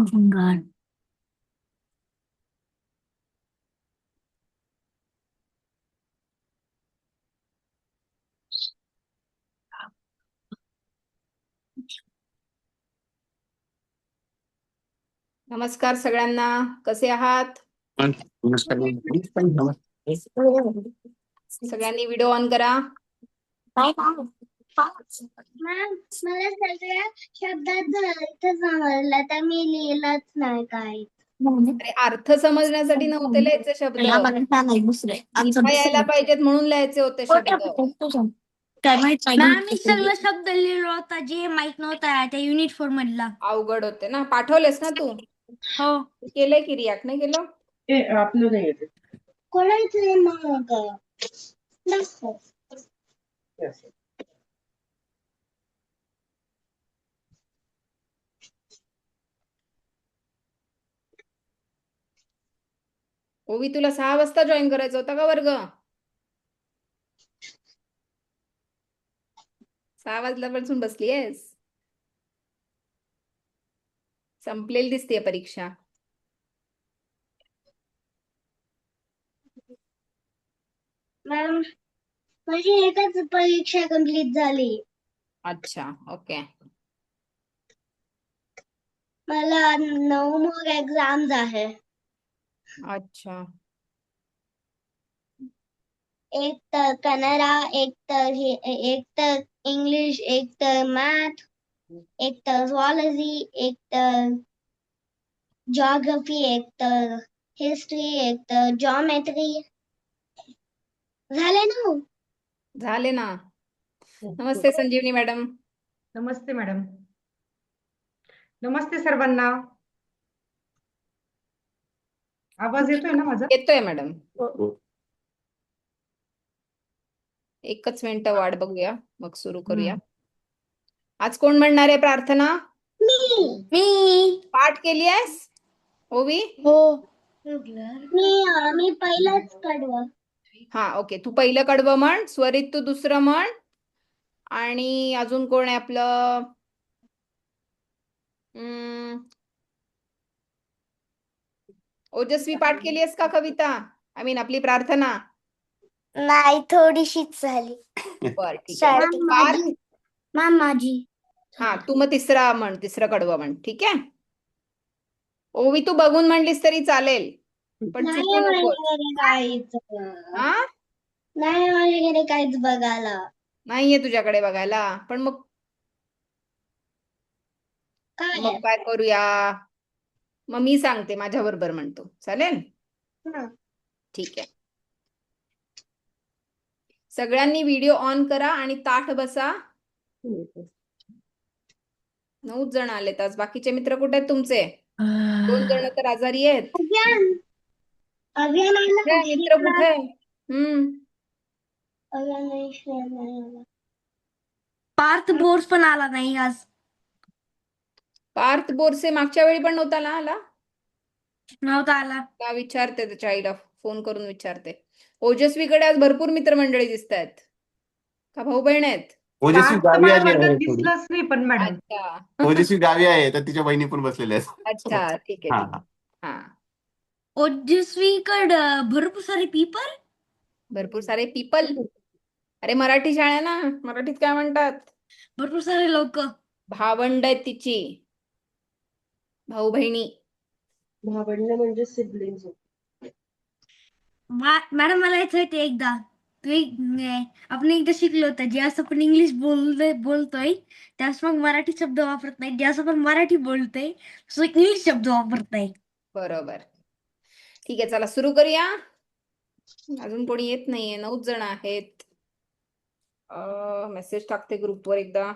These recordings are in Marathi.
भंगार. नमस्कार सगळ्यांना, कसे आहात? नमस्कार सगळ्यांनी व्हिडिओ ऑन करा. मॅम, मला सगळ्या शब्दाचा अर्थ समजला तर मी लिहिलंच नाही काय. अरे अर्थ समजण्यासाठी नव्हते लिहायचे शब्द, लिहिता यायला पाहिजेत म्हणून लिहायचे होते शब्द. काय माहित मॅम, मी सगळं शब्द लिहिलो होता जे माहित नव्हता त्या युनिट 4 मधला. अवघड होते ना. पाठवलेस ना तू? हो. केलंय की रिॲक्ट नाही केलं? आपलं नाही येते. कोणाचं मग ओवी, तुला 6 वाजता जॉईन करायचा होता का वर्ग? 6 वाजल्यापासून बसली आहेस? संपलेली दिसते परीक्षा. मॅम, माझी एकच परीक्षा कंप्लीट झाली. अच्छा, ओके. मला 9 मोर एक्झाम्स आहे. अच्छा, एक तर कन्नडा, एक तर इंग्लिश, एक तर मॅथ, एक तर झुऑलॉजी, एक तर जिओग्राफी, एक तर हिस्ट्री, एक तर जिओमेट्री. झाले ना? झाले ना. नमस्ते संजीवनी मॅडम. नमस्ते मॅडम. नमस्ते सर्वांना. आवाज येतोय ना माझा? येतोय मॅडम. एकच मिनिट वाट बघूया, मग सुरू करूया. आज कोण म्हणणार आहे प्रार्थना? मी पाठ केली आहेस ओवी? हो. मी पहिलाच कडवं. हा, ओके. तू पहिलं कडवं म्हण, स्वरित तू दुसरं म्हण, आणि अजून कोण आहे आपलं? ओजस्वी, पाठ केली आहेस का कविता? आय मीन आपली प्रार्थना. नाही, थोडीशीच झाली. बर, ठीक आहे. मॅम, माझी. हा, तू मग तिसरं कडवं म्हण, ठीक आहे? ओवी, तू बघून म्हणलीस तरी चालेल, पण चुकू नको. हा, नाही माझ्याकडे काहीच बघायला. नाहीये तुझ्याकडे बघायला, पण मग काय करूया? मग मी सांगते, माझ्या बरोबर म्हणतो, चालेल? ठीक आहे. सगळ्यांनी व्हिडिओ ऑन करा आणि ताठ बसा. 9 जण आलेत आज. बाकीचे मित्र कुठे आहेत तुमचे? 2 जण तर आजारी आहेत. मित्र कुठे? पार्थ बोर्स पण आला नाही आज. पार्थ बोरसे मागच्या वेळी पण नव्हता ना आला? नव्हता आला. का विचारते त्याच्या आईला, फोन करून विचारते. ओजस्वीकडे आज भरपूर मित्रमंडळी दिसत आहेत. का भाऊ बहीण आहेत? ओजस्वी गावी माझ्या आली वर्गात आहे थोडी. दिसलंच नाही पण मॅडम. अच्छा. ओजस्वी गावी आहे तर तिच्या बहिणी पण बसलेल्या आहेत. अच्छा, ठीक आहे, ठीक आहे. हा, ओजस्वीकडं भरपूर सारे पीपल. भरपूर सारे पीपल. अरे मराठी शाळा आहे ना, मराठीत काय म्हणतात? भरपूर सारे लोक. भावंड आहेत तिची, भाऊ बहिणी. भावंड म्हणजे सिबलिंग्स. मॅडम, मला येत होते एकदा. आपण एकदा शिकलो होतं, ज्यावेळेस आपण इंग्लिश बोलतोय त्यावेळेस मग मराठी शब्द वापरत नाही, ज्यावेळेस आपण मराठी बोलतोय इंग्लिश शब्द वापरत नाही. बरोबर. ठीक आहे, चला सुरू करूया. अजून कोणी येत नाहीये, 9 जण आहेत. मेसेज टाकते ग्रुपवर एकदा.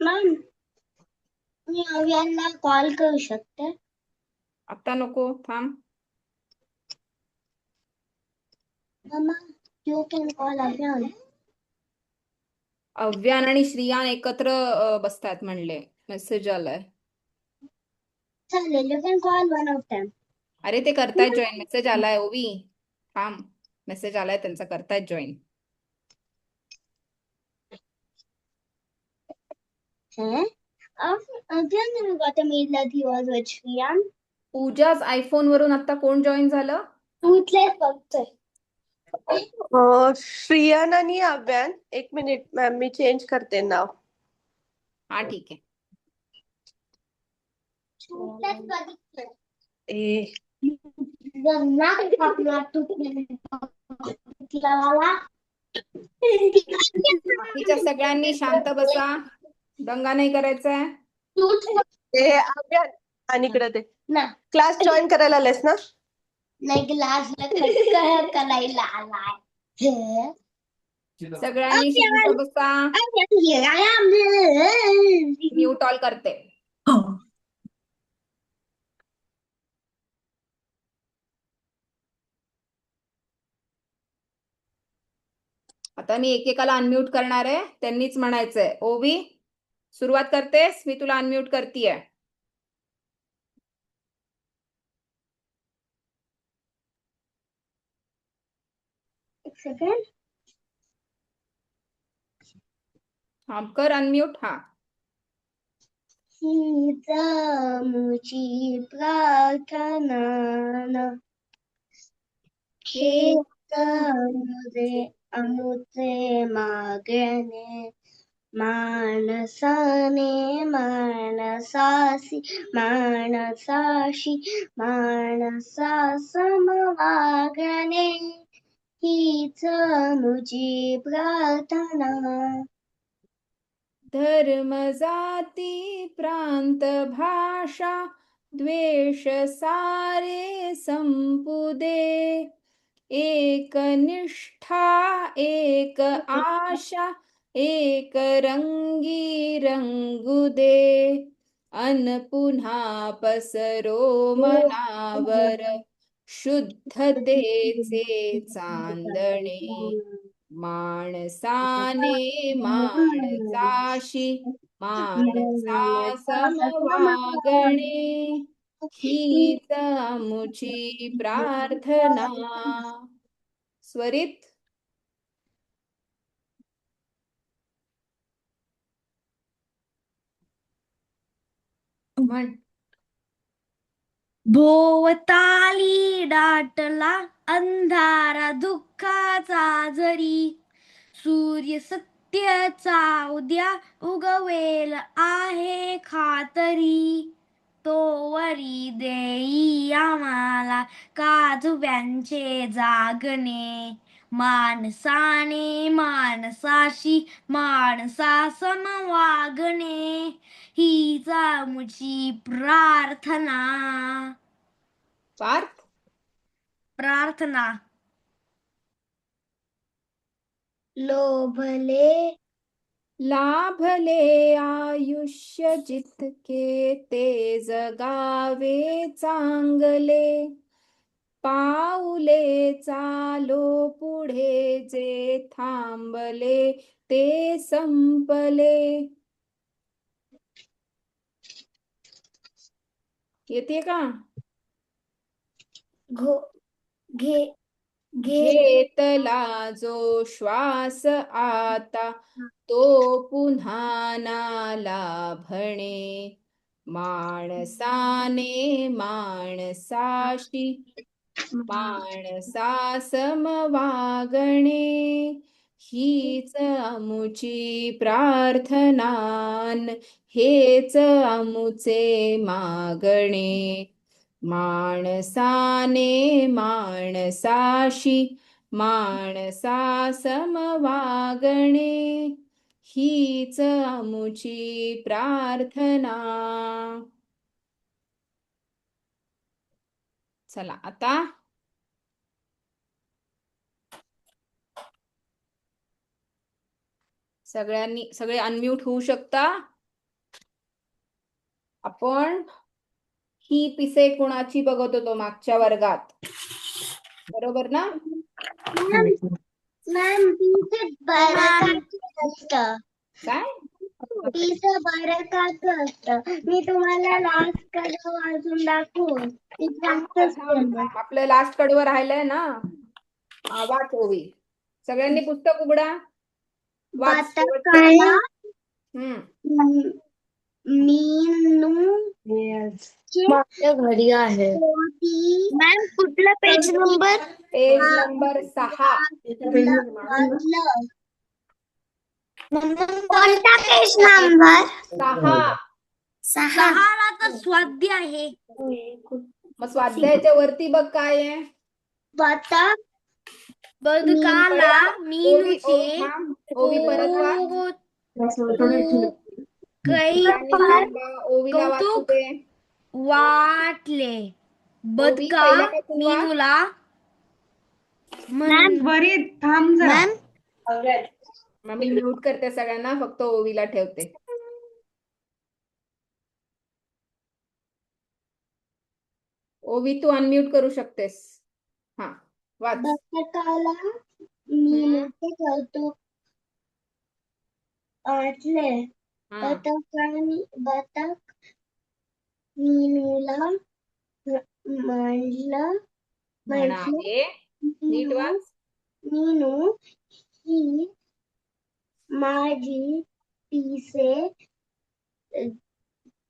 मॅम, मी अव्यांना कॉल करू शकते? आता नको, थांब. मम्मा, you can call Avyaan. Avyaan आणि श्रियान एकत्र बसतात म्हणले, मेसेज आलाय. चालेल, you can call one of them. अरे ते करतायत जॉईन, मेसेज आलाय ओवी. थांब, मेसेज आलाय त्यांचा, करतायत join. Then we got a mail that he was with Shriyan. पूजाच आयफोन वरून आता कोण जॉईन झालं? Toothless बघतोय. श्रियान आणि अव्यान. एक मिनिट मॅम, मी चेंज करते नाव. हा ठीक आहे. Toothless बघतोय. ए बाकीच्या सगळ्यांनी शांत बसा. दंगा नाही करायचा आहे. अव्यान आणि इकडे ते ना क्लास जॉईन करायला आलेस ना? नाही ग्लासला खटखट करायला आलाय. सगळ्यांनी शांत बसा. म्यूट ऑल करते. आता मी एकेकाला अनम्यूट करणार आहे. त्यांनीच म्हणायचंय. ओवी सुरुवात करतेस? मी तुला अनम्यूट करतीये. एक सेकंड. हा कर अनम्यूट. हा हीच आमची प्रार्थना हेच आमचे मागणे माणसाने माणसाशी माणसासम वागणे हीच आमची प्रार्थना. धर्म जाती प्रांत भाषा द्वेष सारे संपू दे. एक निष्ठा एक आशा एक रंगी रंगू दे. अन पुन्हा पसरो मनावर शुद्धतेचे चांदणे. माणसाने माणसाशी माणसासम वागणे हीच आमुची प्रार्थना. स्वरित म्हण. भोवताली दाटला अंधारा दुःखाचा जरी सूर्य सत्याचा उद्या उगवेल आहे खातरी. तोवरी देई आम्हाला काजव्यांचे जागणे माणसाने माणसाशी माणसासम वागणे हीच आमची प्रार्थना. पार्थ प्रार्थना. लोभले लाभले आयुष्य जितके ते जगावे चांगले. पाऊले चालो पुढे जे थांबले ते संपले. येते का? घे घेतला जो श्वास आता तो पुन्हा ना लाभणे. माणसाने माणसाशी माणसासम वागणे हीच आमुची प्रार्थनान हेच आमुचे मागणे. माणसाने माणसाशी माणसासम वागणे हीच आमुची प्रार्थना. चला आता सगळे अनम्यूट होऊ शकता. आपण ही पिसे कुणाची बघत होतो मागच्या वर्गात, बरोबर ना? मॅम तिचं बरकाचं असतं. काय तिचं बरकाचं असतं. मी तुम्हाला लास्ट कडवं वाजून दाखवून ती जास्तच बोलते. आपलं लास्ट कडवं राहिलंय ना. वाच ओवी. सगळ्यांनी पुस्तक उघडा. वाच. बटाकाला हम्म मीनू माझ्या घरी आहे. मॅम कुठला पेज नंबर पेज नंबर 6. कोणता पेज नंबर 6. सहाला तर स्वाध्याय आहे मग स्वाध्यायाच्या वरती बघ काय आहे. बदकाला ओवी मीनूचे थांब. ओवी परत वाच. काही ओवीला वाचू कौतुक दे. वाटले बदका पहिल्यापासून वाच. मीनूला त्वरित थांब जरा. मग मी म्यूट करते सगळ्यांना, फक्त ओवीला ठेवते. ओवी तू अनम्यूट करू शकतेस. हा वाच. बदकाला मीनूचे कौतुक वाटले हा. बदक मीनूला म्हणलं म्हणाले. नीट वाच. मीनू ही माझी पिसे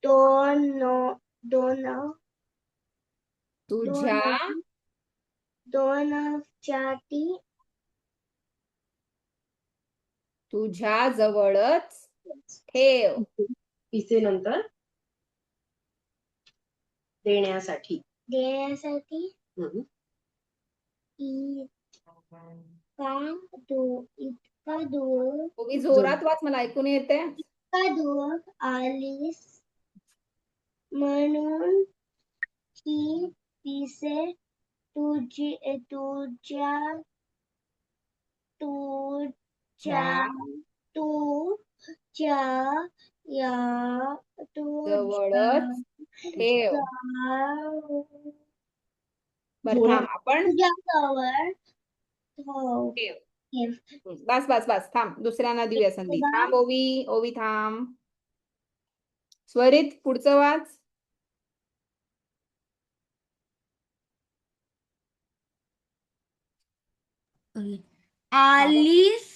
दोन तुझ्या दोनच्याती तुझ्या जवळच ठेव. पिसे नंतर देण्यासाठी. इतका दूर ओवी जोरात वाच, मला ऐकून येते. आलीस म्हणून ही पिसे तुझ्या जवळच ठेव. बरं थांब, आपण तुझ्याजवळ ठेव. बस बस बस थांब, दुसऱ्यांना देऊया संधी. थांब ओवी थांब. स्वरित पुढचं वाच. आलीस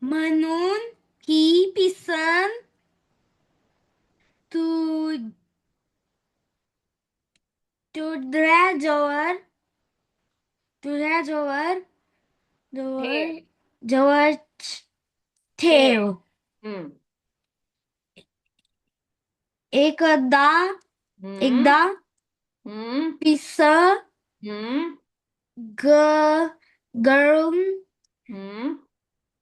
म्हणून ही पिसन तुझ्याजवळ ठेव. जवळ ठेव. हम्म. एकदा हम्म. पिस हम्म. गळून हम्म.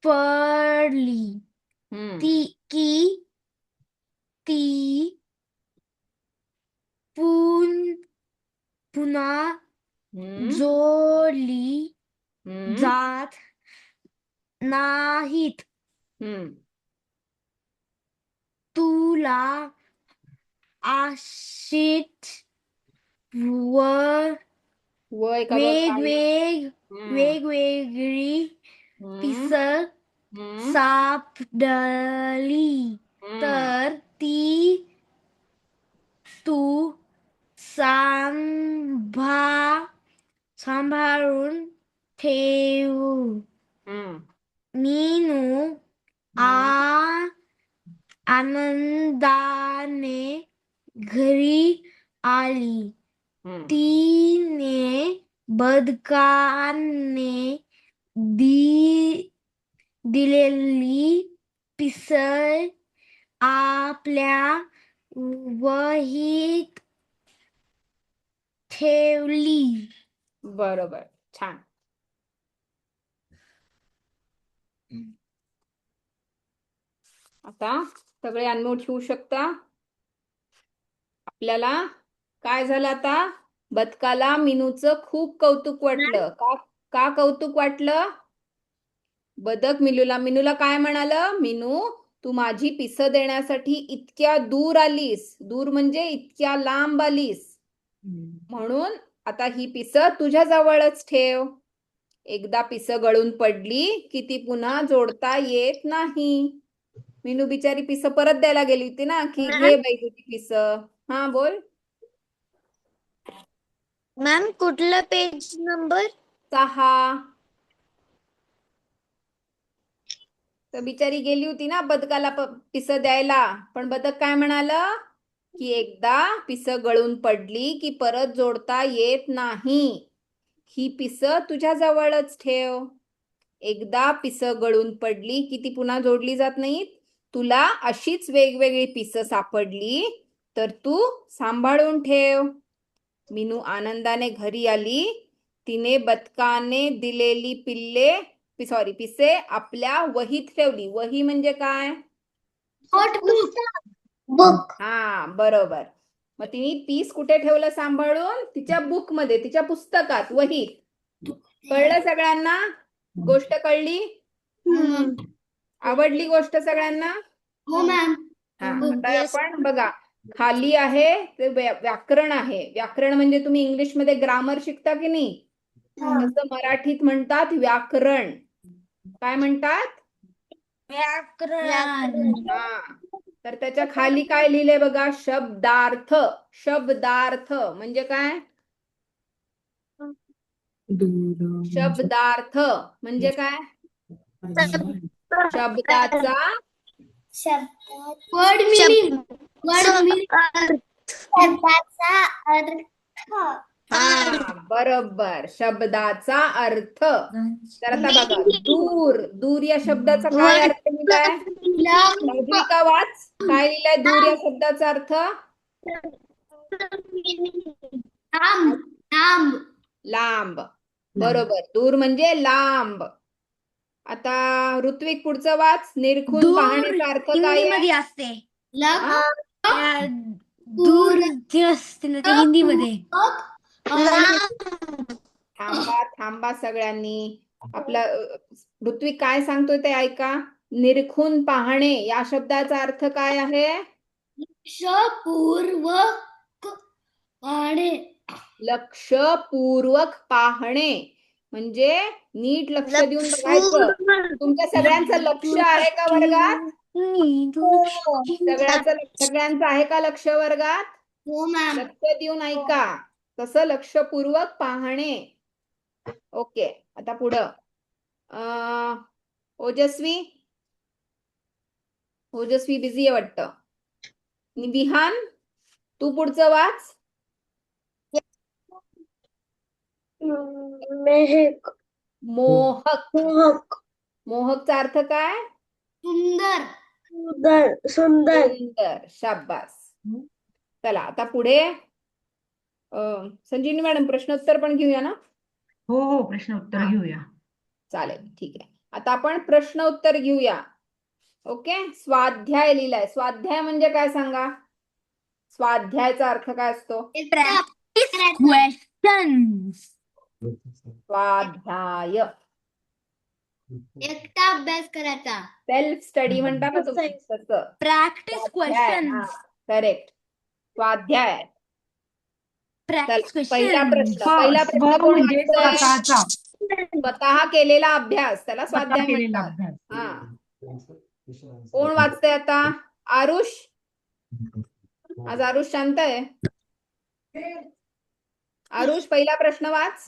पडली हम्म. ती पुन्हा हम्म. जोडली हम्म. जात नाहीत. हम्म. तुला अशीच व एका बाजूला हम्म. वेगवेगळी हम्म. पिस हम्म. सापडली तर ती तू सांभाळून ठेव. हम्म. मीनू आनंदाने घरी आली. हम्म. तिने बदकाने दिलेली पिसळ आपल्या वहीत ठेवली. बरोबर, छान. आता सगळे अनम्यूट होऊ शकता. आपल्याला काय झालं आता? बदकाला मीनूचं खूप कौतुक वाटलं. का कौतुक वाटलं? बदक मीनूला काय म्हणालं? मीनू, तू माझी पिसं देण्यासाठी इतक्या दूर आलीस. दूर म्हणजे इतक्या लांब आलीस. म्हणून आता ही पिसं तुझ्या जवळच ठेव. एकदा पिसं गळून पडली की ती पुन्हा जोडता येत नाही. मीनू बिचारी पिसं परत द्यायला गेली होती ना, की घे बाई तुझी पिसं. हा बोल. मॅम कुठला पेज नंबर? 6. तर बिचारी गेली होती ना बदकाला पिस द्यायला, पण बदक काय म्हणालं की एकदा पिस गळून पडली की परत जोडता येत नाही. ही पिस तुझ्या जवळच ठेव. एकदा पिस गळून पडली की ती पुन्हा जोडली जात नाहीत. तुला अशीच वेगवेगळी पिस सापडली तर तू सांभाळून ठेव. मीनू आनंदाने घरी आली. तिने बदकाने दिलेली पिसे आपल्या वहीत ठेवली. वही म्हणजे काय? बुक. हा, बरोबर. मग तिने पीस कुठे ठेवलं सांभाळून? तिच्या बुक मध्ये, तिच्या पुस्तकात, वहीत. कळलं सगळ्यांना? गोष्ट कळली? आवडली गोष्ट सगळ्यांना? हो मॅम. हा, आता आपण बघा, खाली आहे ते व्याकरण आहे. व्याकरण म्हणजे तुम्ही इंग्लिश मध्ये ग्रामर शिकता की नाही, तसं मराठीत म्हणतात व्याकरण. काय म्हणतात? व्याकरण. हा, तर त्याच्या खाली काय लिहिले बघा? शब्दार्थ. शब्दार्थ म्हणजे काय? शब्दार्थ म्हणजे काय? शब्दाचा वर्ड मिनिंग. शब्दाचा अर्थ. हा, बरोबर. शब्दाचा अर्थ. तर आता बघा, दूर. दूर या शब्दाचा काय अर्थ लिहिलाय? का वाच. काय लिहिलाय दूर या शब्दाचा अर्थ? लांब. बरोबर, दूर म्हणजे लांब. आता ऋत्विक पुढचं वाच. निरखून पाहण्याचा अर्थ काय आहे? हिंदीमध्ये असते. हा? दूर ते असते ना ते हिंदीमध्ये. थांबा सगळ्यांनी. आपला ऋत्विक काय सांगतोय ते ऐका. निरखून पाहणे या शब्दाचा अर्थ काय आहे? लक्षपूर्वक पाहणे. लक्षपूर्वक पाहणे म्हणजे नीट लक्ष देऊन बघायचं. तुमच्या सगळ्यांचं लक्ष आहे का वर्गात? सगळ्यांचं आहे का लक्ष वर्गात? हो मॅम. लक्ष देऊन ऐका. तसं लक्षपूर्वक पाहणे. ओके, आता पुढं ओजस्वी बिझी आहे वाटतं. विहान, तू पुढचं वाच. मेहक. मोहक. मोहकचा अर्थ काय? सुंदर. सुंदर. सुंदर. शाबास. चला आता पुढे संजीवनी मॅडम प्रश्नोत्तर पण घेऊया ना? हो, प्रश्नोत्तर घेऊया. चालेल, ठीक आहे. आता आपण प्रश्न उत्तर घेऊया. ओके. स्वाध्याय लिहिलाय. स्वाध्याय म्हणजे काय सांगा? स्वाध्यायचा अर्थ काय असतो? स्वाध्याय. एकटा अभ्यास करायचा. सेल्फ स्टडी म्हणता ना तुम्ही तसं. Practice question. करेक्ट. स्वाध्याय. प्रॅक्टिस पहिला क्वेश्चन. प्रश्न कोण म्हणजे वाचतंय? स्वतःचा स्वतः केलेला अभ्यास त्याला स्वाध्याय केलेला म्हणतात. अभ्यास. हा, कोण वाचतंय आता? आरुष. आज आरुष शांत आहे. आरुष, पहिला प्रश्न वाच.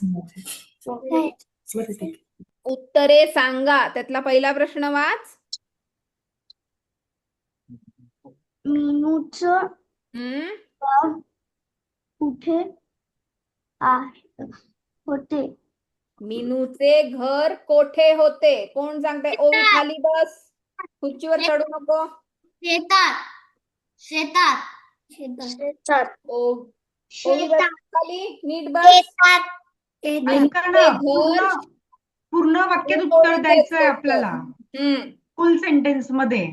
उत्तरे सांगा. त्यातला पहिला प्रश्न वाच. मीनूचं कुठे होते? मीनूचे घर कोठे होते? कोण सांगताय? ओवी खाली बस, खुर्चीवर चढू नको. शेतात. ओवी बस खाली, नीट बस. ऐका ना, पूर्ण वाक्यात उत्तर द्यायचं आहे आपल्याला. फुल सेंटेन्स मध्ये.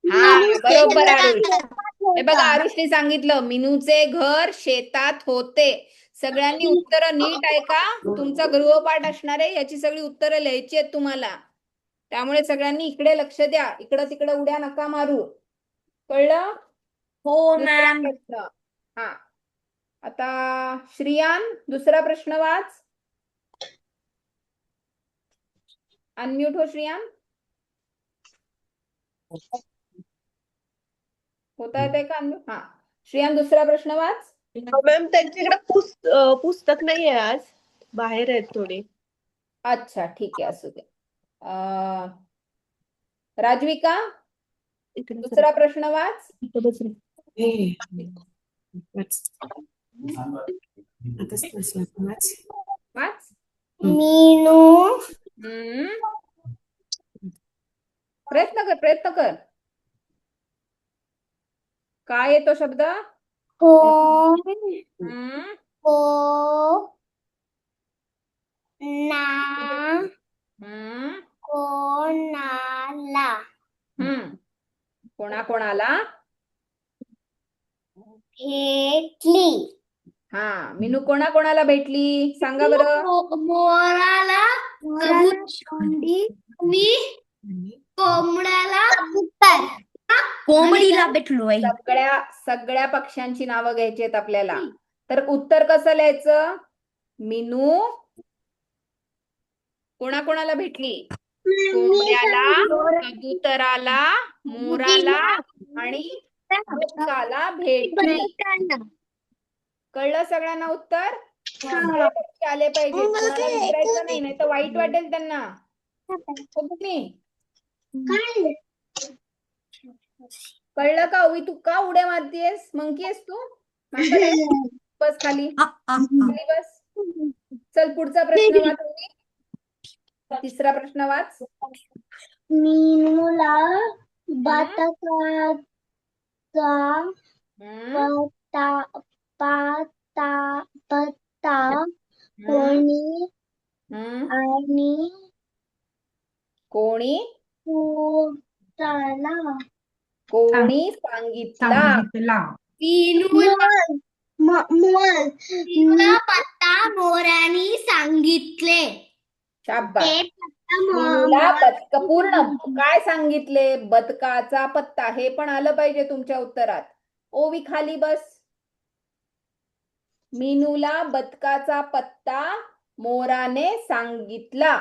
हा, बरोबर आरुष. हे बघा, आरुषने सांगितलं मीनूचे घर शेतात होते. सगळ्यांनी उत्तरं नीट ऐका. तुमचा गृहपाठ असणार आहे, याची सगळी उत्तरं लिहायची आहेत तुम्हाला. त्यामुळे सगळ्यांनी इकडे लक्ष द्या. इकडं तिकडं उड्या नका मारू. कळलं? हो दुसरा मॅम. प्रश्न. हा, आता श्रियान, दुसरा प्रश्न वाच. अनम्यूट हो श्रियान. होता येते का अनम्यूट? हा, श्रियान दुसरा प्रश्न वाच. मॅम त्यांच्याकडे पुस्तक नाही आहे आज, बाहेर आहेत थोडे. अच्छा, ठीक आहे, असू दे. राजविका, दुसरा प्रश्न वाच. वाच. मीनू हम्म. प्रयत्न कर. काय येतो शब्द? कोण हम्म. को ना हम्म. कोणाला हम्म. कोणाला भेटली हा मीनू कोणाला भेटली सांगा बरं. मोराला मी कोंबड्याला कबूतर कोंबडीला भेटलो सगळ्या पक्ष्यांची नावं घ्यायची आहेत आपल्याला. तर उत्तर कसं लिहायचं? मीनू कोणाला भेटली? कोंबड्याला, कबुतराला, मोराला आणि बदकाला भेटली. कळलं सगळ्यांना उत्तर? सगळे पक्षी आले पाहिजे, कोणाला विसरायचं नाही तर वाईट वाटेल त्यांना. हो की नाही? कळलं का? ओवी, तू का उड्या मारतीयस? मंकी आहेस तू? माकड आहेस? बस खाली बस. चल पुढचा प्रश्न वाच ओवी. तिसरा प्रश्न वाच. मीनूला बदकाचा हम्म. पत्ता हम्म. कोणी कोणी सांगितला? सांगितला. मीनूला पत्ता मोरानी सांगितले. शाबास. ते पत्ता मीनूला बदक पूर्ण काय सांगितले? बदकाचा पत्ता. हे पण आलं पाहिजे तुमच्या उत्तरात. ओवी खाली बस. मीनूला बदकाचा पत्ता मोराने सांगितला.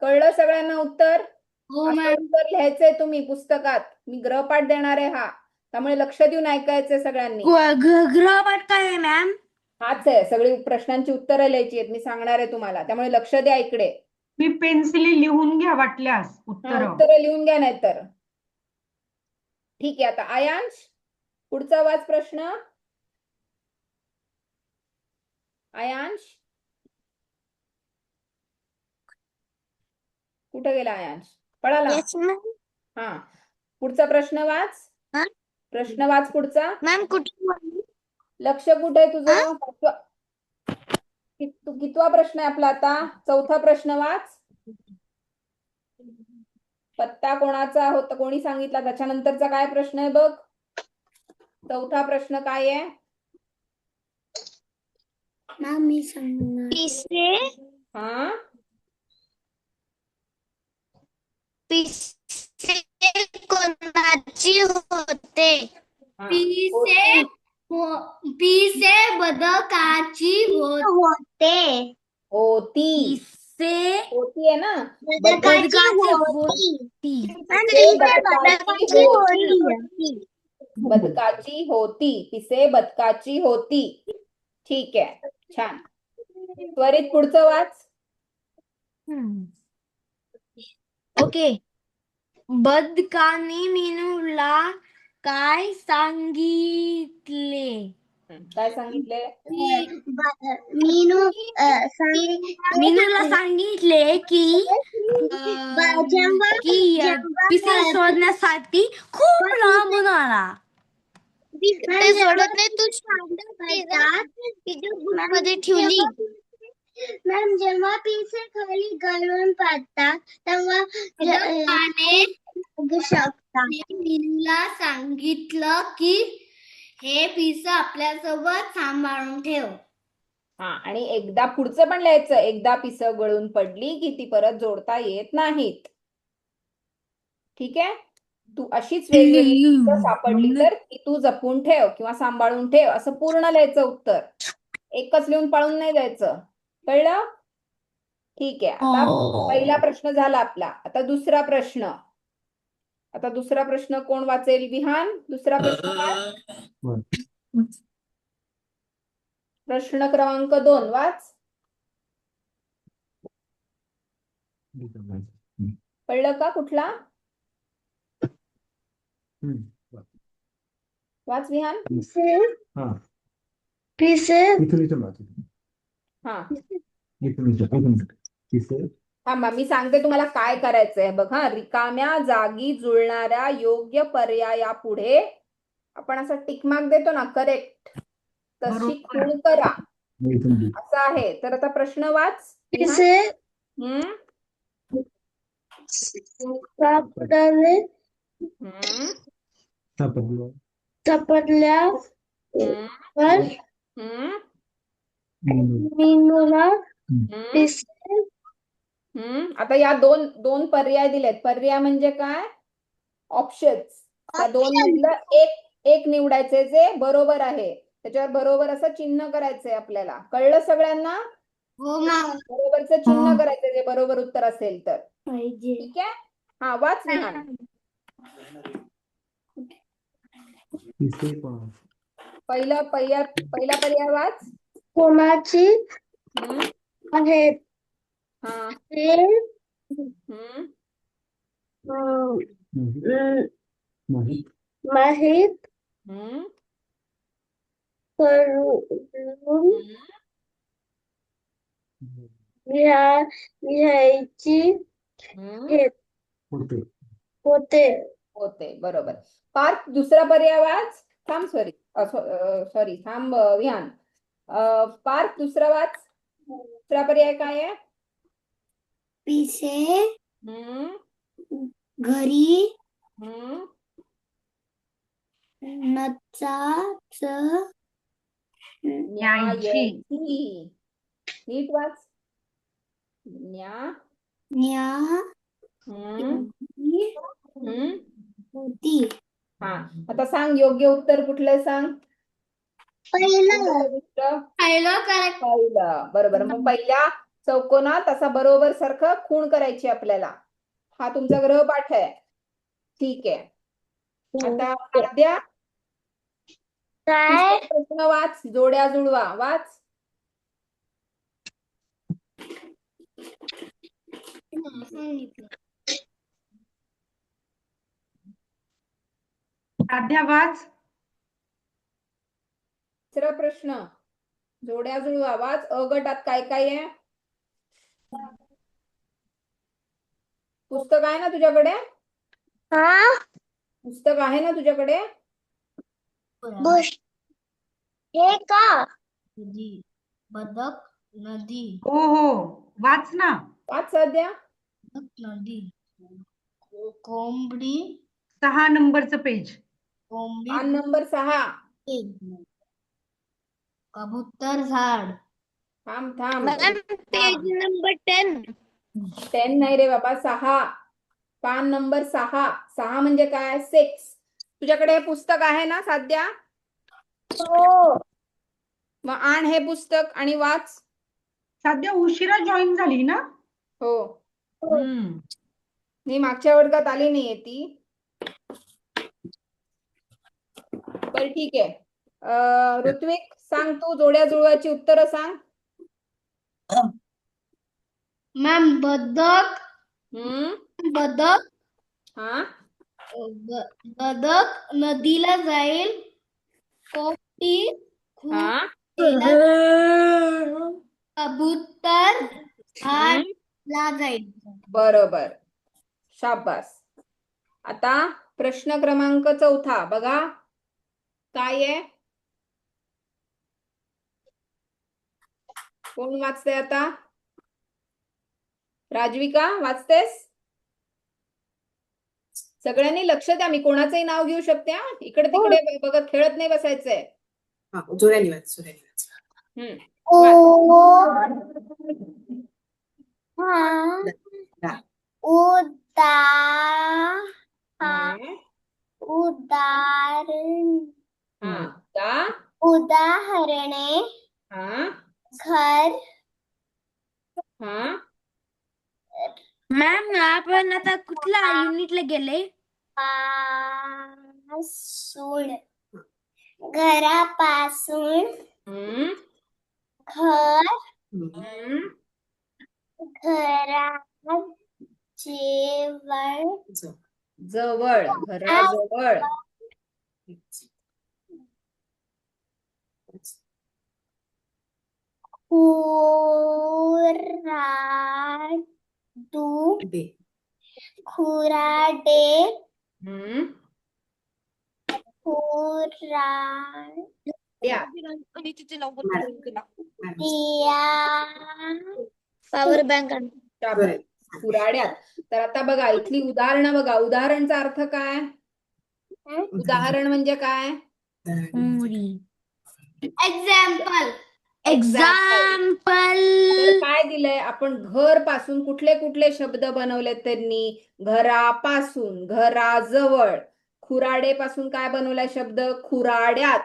कळलं सगळ्यांना उत्तर? असं उत्तर लिहायचंय तुम्ही पुस्तकात. मी गृहपाठ देणार आहे हा, त्यामुळे लक्ष देऊन ऐकायचंय सगळ्यांनी. गृहपाठ काय आहे मॅम? हाच आहे, सगळी प्रश्नांची उत्तरं लिहायची आहेत. मी सांगणार आहे तुम्हाला, त्यामुळे लक्ष द्या इकडे. मी पेन्सिली लिहून घ्या वाटल्यास उत्तर. उत्तरं लिहून घ्या नाहीतर. ठीक आहे, आता आयांश पुढचा वाच प्रश्न. आयांश कुठे गेला? आयांश पळाला. हा, पुढचा प्रश्न वाच. हा? प्रश्न वाच पुढचा. मॅम कुठे? लक्ष कुठे आहे तुझं? कितवा प्रश्न आहे आपला आता? चौथा प्रश्न वाच. पत्ता कोणाचा होता, कोणी सांगितला? त्याच्यानंतरचा काय प्रश्न आहे बघ. चौथा प्रश्न काय आहे? मॅम मी सांगणार. हा, पिसे कोणाची होते? हा. पिसे बदकाची होते. होती. होती आहे ना? बदकाची बदकाची होती. पिसे बदकाची होती. ठीक आहे, छान. त्वरित पुढचं वाच. ओके. बदकाने मीनूला काय सांगितले? काय सांगितले? मीनूला सांगितले की पिसे शोधण्यासाठी खूप लांबून आला. ते सोडत नाही, तू मध्ये ठेवली. मॅम जेव्हा पिसे खाली गळून पडतात तेव्हा मीनूला सांगितलं की हे पिस आपल्यासोबत सांभाळून ठेव. हा, आणि एकदा पुढचं पण लिहायचं. एकदा पिस गळून पडली की ती परत जोडता येत नाहीत. ठीक आहे? तू अशीच वेगवेगळी पिसं सापडली तर ती तू जपून ठेव किंवा सांभाळून ठेव, असं पूर्ण लिहायचं उत्तर. एकच लिहून पळून नाही द्यायचं. कळलं? ठीक आहे, आता पहिला प्रश्न झाला आपला. आता दुसरा प्रश्न. कोण वाचेल? विहान, दुसरा प्रश्न वाच. प्रश्न क्रमांक 2 वाच. कळलं का कुठला? वाच विहान. हा थांबा, मी सांगते तुम्हाला काय करायचंय बघा. रिकाम्या जागी जुळणाऱ्या योग्य पर्यायापुढे आपण असं टिक मार्क देतो ना, करेक्ट, तशी बरोबर. खूण करा असं आहे. तर आता प्रश्न वाच विहान. हम्म सापडले हम्म सापडल्या हम्म वर हम्म मीनूला हम्म पिसे आता या दोन दोन पर्याय दिलेत. पर्याय म्हणजे काय? ऑप्शन्स. त्या दोन मधलं एक एक निवडायचे जे बरोबर आहे. त्याच्यावर बरोबर असं चिन्ह करायचंय आपल्याला. कळलं सगळ्यांना? हो मॅम बरोबरचं चिन्ह करायचं जे बरोबर उत्तर असेल तर. पाहिजे ठीक आहे. हा वाच विहान. पहिला पर्याय वाच. कोणाची हम्म आहेत हा ते हम्म माहीत हम्म करून हम्म घ्यायची हम्म होते होते. बरोबर. पार्थ दुसरा पर्याय वाच. थांब सॉरी थांब विहान. पार्थ दुसरा वाच. दुसरा पर्याय काय आहे? पिसे हम्म घरी हम्म नचाच न्यायची. नीट वाच. न्या न्या हम्म हम्म होती हा आता सांग योग्य उत्तर कुठलं सांग. पहिलं करेक्ट पहिलं. बरोबर. मग पहिल्या चौकोनात असा बरोबर सारखं खूण करायची आपल्याला. हा तुमचा गृहपाठ आहे. ठीक आहे. आता आद्या काय तिसरा प्रश्न वाच. जोड्या जुळवा वाच. आद्या वाच. तिसरा प्रश्न जोड्या जुळवा वाच. अ गटात काय काय आहे? पुस्तक आहे ना तुझ्याकडे? हा पुस्तक आहे ना तुझ्याकडे? बुश हे का बदक नदी हो हो वाच ना. वाच सध्या. नदी कोंबडी 6 नंबरचं पेज. कोंबडी पान नंबर 6. कबूतर झाड थांब थांब. पेज नंबर 10 10 नाही रे बाबा, 6. पान नंबर 6. 6 म्हणजे काय? 6. तुझ्याकडे हे पुस्तक आहे ना साध्या? हो मग आण हे पुस्तक आणि वाच. सध्या उशिरा जॉईन झाली ना. हो. हम्म. मी मागच्या वर्गात आली नाहीये ती. बर ठीक आहे. ऋत्विक सांग तू जोड्या जुळवाची उत्तरं सांग. मॅम बदक हम्म हा बदक नदीला जाईल कोंबडी हा कबूतर हम्म. ला जाईल. बरोबर. शाबास. आता प्रश्न क्रमांक 4 बघा काय आहे. कोण वाचते आता? राजविका वाचतेस? सगळ्यांनी लक्ष द्या. मी कोणाचंही नाव घेऊ शकते. इकडे तिकडे बघत खेळत नाही बसायचंय. जोड्याने वाच, जोड्याने वाच. उदा हम्म. उदाहरणे हा घर हा मॅम आपण आता कुठल्या युनिटला गेले? घरापासून हम्म. घर हम्म. घरात ज- जवळ, घराजवळ. डे हम्म. द्या. आणि तिथे लवकर मॅडम. करून दिला. पॉवर बँक शाबास. Correct. कुऱ्हाड्यात. तर आता बघा इथली उदाहरणं बघा. उदाहरणचा अर्थ काय? उदाहरण म्हणजे काय? एक्झाम्पल तर काय दिलंय? आपण घर पासून कुठले कुठले शब्द बनवलेत त्यांनी? घरापासून, घराजवळ. खुराडे पासून काय बनवलाय शब्द? खुराड्यात.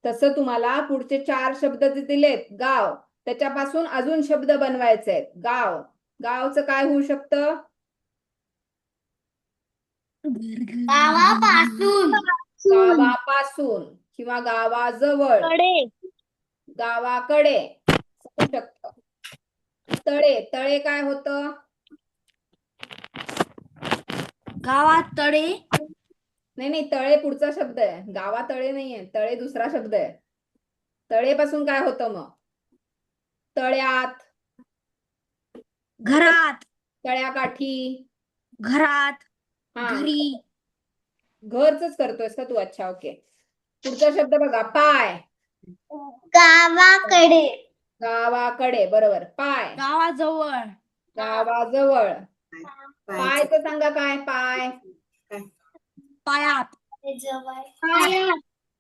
तसं तुम्हाला पुढचे 4 शब्द जे दिलेत, गाव, त्याच्यापासून अजून शब्द बनवायचे आहेत. गाव, गावचं काय होऊ शकतं? गावापासून किंवा गावाजवळ, गावाकडे होऊ शकतं. तळे, तळे काय होतं? गावात तळे नाही, तळे पुढचा शब्द आहे. गावातळे नाहीये, तळे दुसरा शब्द आहे. तळेपासून काय होतं मग? तळ्यात, घरात तळ्याकाठी. घरात हा, घरी घरच करतोयस का तू? अच्छा, ओके. पुढचा शब्द बघा, पाय. गावाकडे गावाकडे, बरोबर. पाय, गावाजवळ गावाजवळ. पायाचं पायचं सांगा काय? पाय, पायात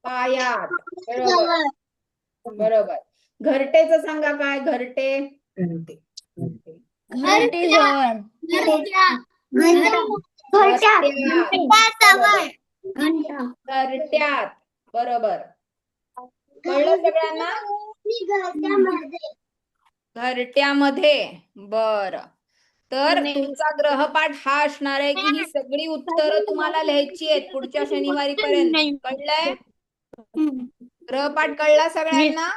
पायात. बरोबर, बरोबर. घरटेचं सांगा काय? घरटे, घंटे घरटेजवळ घरट्यात. बरोबर. कळलं सगळ्यांना? घरट्यामध्ये. बर. तर तुमचा ग्रहपाठ हा असणार आहे की ही सगळी उत्तरं तुम्हाला लिहायची आहेत पुढच्या शनिवारी पर्यंत. कळलंय? ग्रहपाठ कळला सगळ्यांना?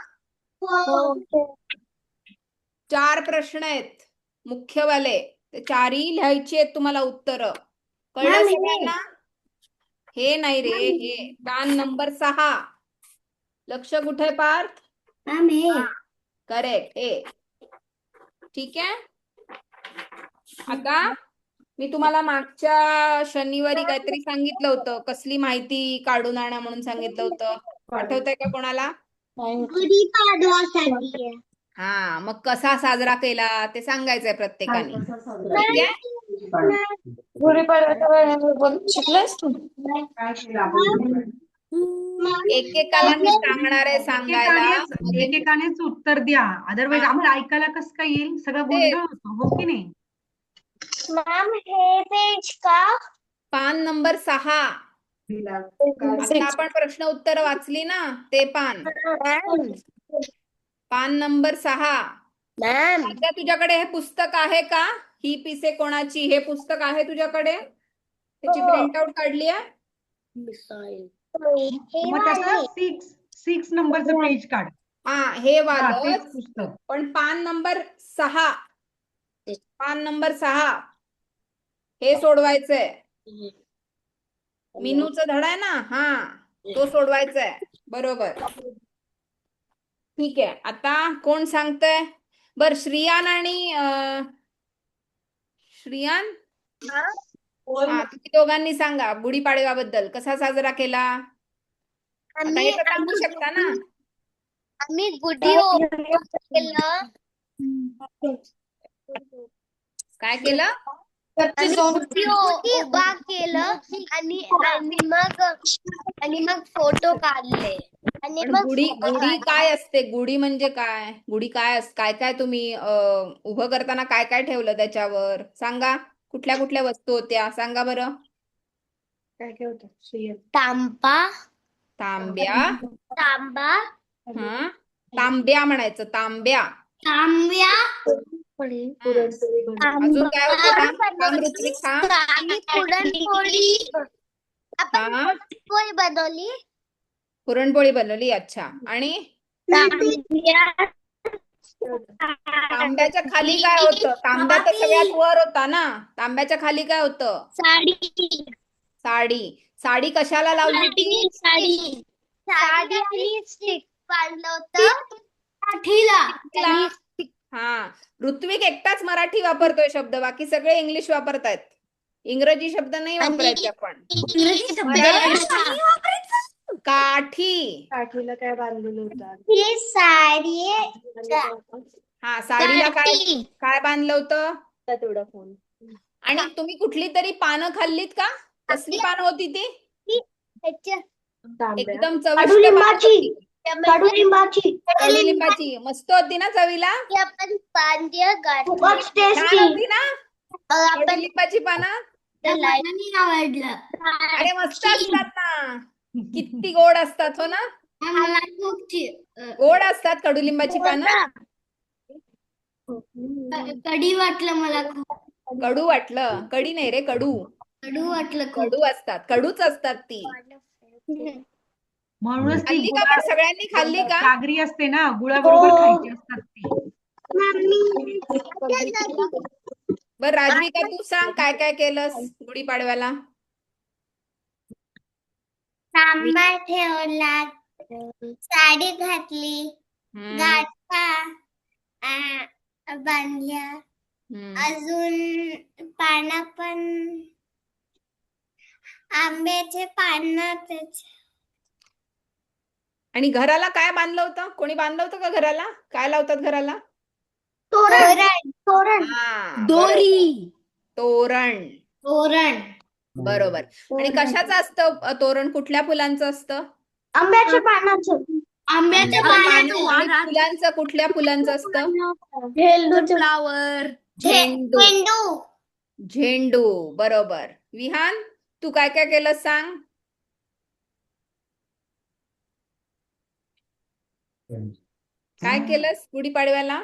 4 प्रश्न आहेत मुख्यवाले. ते 4ही लिहायची आहेत तुम्हाला उत्तरं. कळलं सगळ्यांना? हे नाही रे, हे पान नंबर 6. लक्ष कुठे पार्थ? करेक्ट, हे. ठीक आहे. आता मी तुम्हाला मागच्या शनिवारी काहीतरी सांगितलं होतं. कसली माहिती काढून आणा म्हणून सांगितलं होतं. आठवतंय का कोणाला? गुढीपाडवासाठी हा, मग कसा साजरा केला ते सांगायचंय प्रत्येकाने. ठीक आहे. शिकलास तू? काय केलं आपण? एकेकाला मी सांगणार आहे सांगायला. एकेकानेच उत्तर द्या. अदरवाईज आम्हाला ऐकायला कसं काय येईल? सगळं गोंधळ होतो, हो की नाही? मॅम हे पेज का पान नंबर 6. आता आपण प्रश्न उत्तर वाचली ना, ते पान. पान नंबर 6. मॅम सध्या तुझ्याकडे हे पुस्तक आहे का? ही पिसे कोणाची? हे पुस्तक आहे तुझ्याकडे? त्याची प्रिंटआउट काढली आहे? मग त्याचं 6 नंबरचं पेज काढ. हा, हे हा, वालं. तेच पुस्तक. पण पान नंबर 6, पान नंबर 6 हे सोडवायचंय. मिनूचा धडा आहे ना, हा, तो सोडवायचा आहे. बरोबर. ठीक आहे. आता कोण सांगतंय? बर, श्रियान आणि श्रियान, हा, तुम्ही दोघांनी सांगा गुढीपाडव्याबद्दल कसा साजरा केला. आता हे तर सांगू शकता ना. आम्ही गुढी केलं काय केलं? उभा केलं आणि मग फोटो काढले आणि पण मग गुढी काय असते? गुढी म्हणजे काय? गुढी काय काय काय तुम्ही उभं करताना काय काय ठेवलं त्याच्यावर? सांगा. कुठल्या कुठल्या वस्तू होत्या सांगा बरं. काय काय होतं? तांब्या. तांबा हा, तांब्या म्हणायचं. तांब्या. अजून काय होतं? थांब ऋत्विक, थांब. आणि पुरणपोळी आपण हा, पुरणपोळी बनवली. पुरणपोळी बनवली. अच्छा. आणि तांब्याच्या खाली काय होतं? तांब्या तर सगळ्यात वर होता ना. तांब्याच्या खाली काय होतं? साडी साडी. साडी कशाला लावली ती? साडी साडी आणि स्टिक बांधलं होतं काठीला. हा, ऋत्विक एकटाच मराठी वापरतोय शब्द, बाकी सगळे इंग्लिश वापरतायत. इंग्रजी शब्द नाही वापरायचे आपण. इंग्रजी शब्द मराठी. काठी. काठीला काय बांधलेलं होतं? ही साडी हा, साडीला काय काय बांधलं होतं? तेवढा फोन. आणि तुम्ही कुठली तरी पानं खाल्लीत का? कसली पानं होती ती? तांब्या. एकदम चविष्ट पानं होती. कडुलिंबाची कडुलिंबाची. मस्त होती ना चवीला? आपण पांढऱ्या छान होती ना कडुलिंबाची पानं? आवडलं. अरे मस्त असतात ना, किती गोड असतात, हो ना? मला खूप गोड असतात कडुलिंबाची पानं. कढी वाटलं मला खूप कडू वाटलं? कडी नाही रे, कडू. कडू वाटलं खूप कडू असतात, कडूच असतात ती. म्हणूनच ती खाल्ली का पण सगळ्यांनी खाल्ली का? सागरी असते ना, गुळाबरोबर खायची असतात ती. बर राजविका, तू सांग काय काय केलंस गुढीपाडव्याला? तांबा ठेवला, साडी घातली, हम्म, गाठा बांधल्या, हम्म. अजून पानं पण आंब्याचे पानं आणि घराला काय बांधलं होतं? कोणी बांधलं होतं का घराला? काय लावतात घराला? तोरण हा, दोरी तोरण. तोरण बरोबर. आणि कशाचं असतं तोरण? कुठल्या फुलांचं असतं? आंब्याच्या पानाचं आंब्याच्या पानं. आणि फुलांचं कुठल्या फुलांचं असतं? फ्लावर झेंडू. झेंडू झेंडू. बरोबर. विहान, तू काय काय केलं सांग? काय केलंस गुढीपाडव्याला?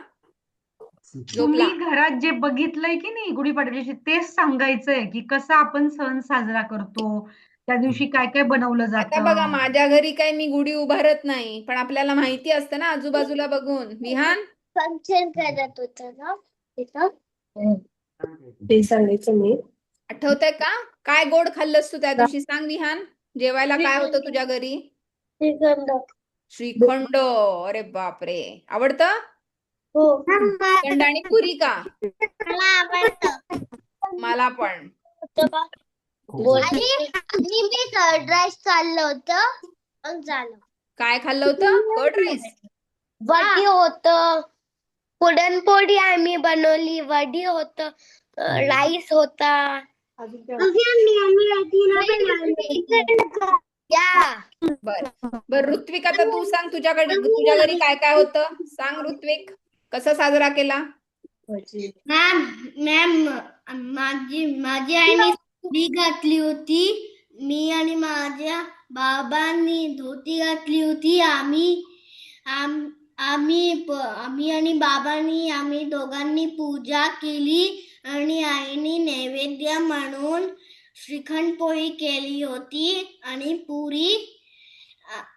झोपला. तुम्ही घरात जे बघितलंय की नाही गुढीपाडव्याची, तेच सांगायचंय की कसा आपण सण साजरा करतो, त्या दिवशी काय काय बनवलं आता जातं. बघा, माझ्या घरी काय मी गुढी उभारत नाही, पण आपल्याला माहिती असतं ना आजूबाजूला बघून. विहान, फंक्शन करत होतं ना तिथं ते सांगायचं मी. आठवतंय का? काय गोड खाल्लंस तू त्या दिवशी सांग विहान? जेवायला काय होतं तुझ्या घरी? श्रीखंड. अरे बापरे, आवडतं? श्रीखंड आणि पुरी का? मला आवडतं. मला पण. आणि मी कर्ड राईस खाल्लं होतं मग झालं. काय खाल्लं होतं? Curd rice. वडी होतं, पुरणपोळी आम्ही बनवली, वडी होतं, राईस होता. अजून काय? बर बर ऋत्विक, आता तू सांग, तुझ्या घरी काय काय होतं? सांग ऋत्विक, कसा साजरा केला? भजी. मॅम माझी आईने साडी घातली होती, मी आणि माझ्या बाबांनी धोती घातली होती. आम्ही आणि बाबांनी आम्ही दोघांनी पूजा केली आणि आईने नैवेद्य म्हणून श्रीखंड पोळी केली होती आणि पुरी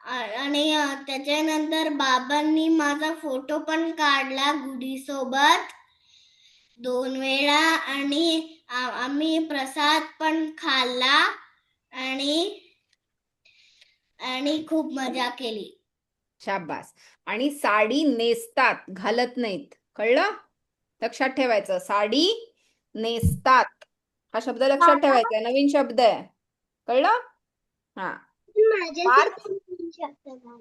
आणि त्याच्यानंतर बाबांनी माझा फोटो पण काढला गुढीसोबत 2 वेळा आणि आम्ही प्रसाद पण खाल्ला आणि खूप मजा केली. शाबास. आणि साडी नेसतात, घालत नाहीत, कळलं? लक्षात ठेवायचं, साडी नेसतात हा शब्द लक्षात ठेवायचा, नवीन शब्द आहे, कळलं? हा. पार्थ?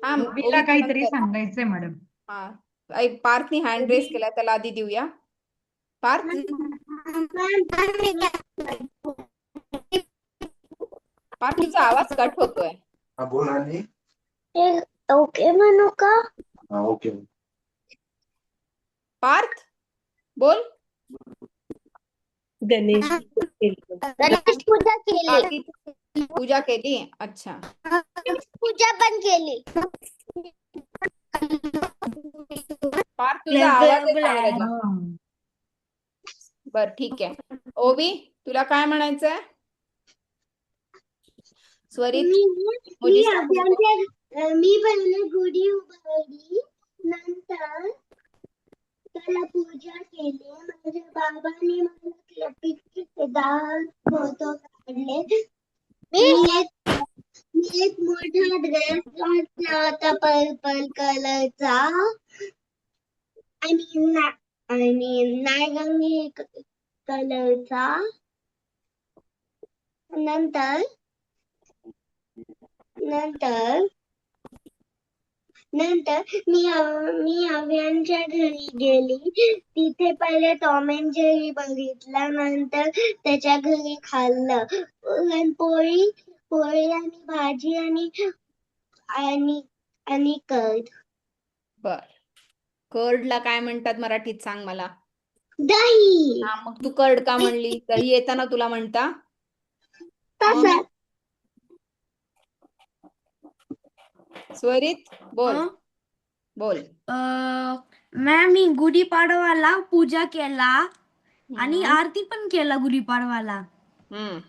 हा, ओवीला काहीतरी सांगायचंय मॅडम. हा, पार्थनी हँड रेस केला, त्याला आधी देऊया. पार्थ, पार्थ तुझा आवाज कट होतोय. बोला. ओके म्हणू का? ओके. पार्थ बोल. गणेश गणेश पूजा केली, बाकी पूजा केली. अच्छा, पूजा पण केली. पार्थ तुझा आवाज येत नाही राजा. हा. बर ठीक आहे. ओवी, तुला काय म्हणायचंय? स्वरित, मी पहिले गुढी उभारली, नंतर त्याला पूजा केली. माझ्या बाबांनी मला फोटो काढले. मी एक मोठा ड्रेस घातला होता पर्पल कलरचा आणि नारंगी कलरचा. नंतर मी अव्यांच्या घरी गेली. तिथे पहिले टॉम अँड जेरी बघितला. नंतर त्याच्या घरी खाल्लं. पुरणपोळी आणि भाजी आणि कर्ड. बर. कर्डला काय म्हणतात मराठीत सांग मला. दही. हा, मग तू कर्ड का म्हणली? दही येताना तुला म्हणता? तसं स्वरित बोल. हं? बोल. मॅम मी गुढीपाडवाला पूजा केला आणि हम्म. आरती पण केला गुढीपाडवाला. हम्म.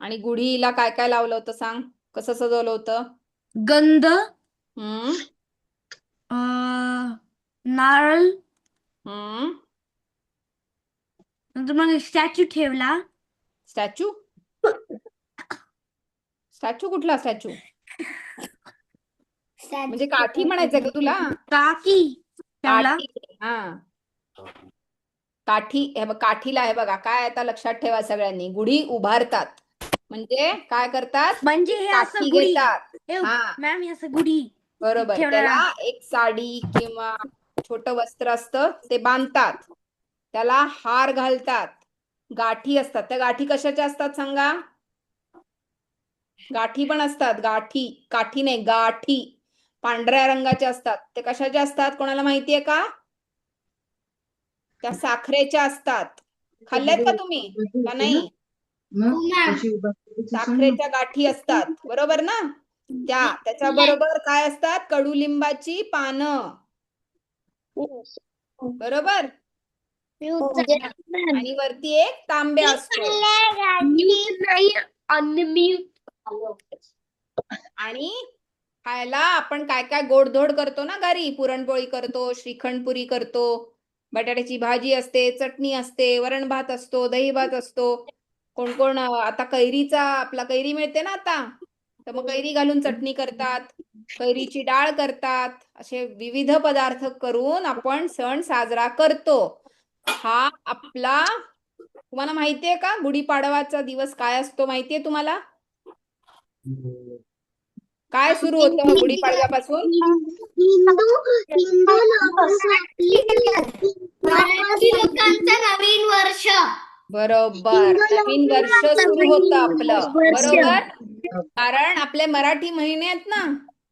आणि गुढीला काय काय लावलं होतं सांग? कसं सजवलं होतं? गंध, हम्म. नारळ, हम्म. नंतर मग स्टॅच्यू ठेवला. स्टॅच्यू कुठला स्टॅच्यू? म्हणजे काठी म्हणायचंय का तुला? टाकी ठेवला. काठी. हा, काठी. हे बघ, काठीला हे बघा काय आता लक्षात ठेवा सगळ्यांनी. गुढी उभारतात म्हणजे काय करतात? म्हणजे हे असं काठी गुढी. घेतात. हे हा, मॅम हे असं गुढी बरोबर. ठेवणार. त्याला एक साडी किंवा छोटं वस्त्र असतं ते बांधतात. त्याला हार घालतात. गाठी असतात. त्या गाठी कशाच्या असतात सांगा? गाठी पण असतात. गाठी, काठी नाही, गाठी पांढऱ्या रंगाच्या असतात. ते कशाच्या असतात कोणाला माहितीये का? त्या साखरेच्या असतात. खाल्ल्यात का तुम्ही का नाही? साखरेच्या गाठी असतात, बरोबर ना? त्याच्याबरोबर काय असतात? कडुलिंबाची पानं, बरोबर. आणि वरती एक तांब्या असतो. आणि खायला आपण काय काय गोडधोड करतो ना घरी. पुरणपोळी करतो, श्रीखंडपुरी करतो, बटाट्याची भाजी असते, चटणी असते, वरण भात असतो, दही भात असतो. कोण कोण आता कैरीचा, आपला कैरी मिळते ना आता, तर मग कैरी घालून चटणी करतात, कैरीची डाळ करतात. असे विविध पदार्थ करून आपण सण साजरा करतो. हा आपला, तुम्हाला माहितीये का गुढीपाडवाचा दिवस काय असतो? माहितीये तुम्हाला? काय सुरू होतं गुढीपाडव्यापासून? हिंदू लोकांचं नवीन वर्ष. बरोबर, नवीन वर्ष सुरू होतं आपलं, बरोबर. कारण आपले मराठी महिने आहेत ना,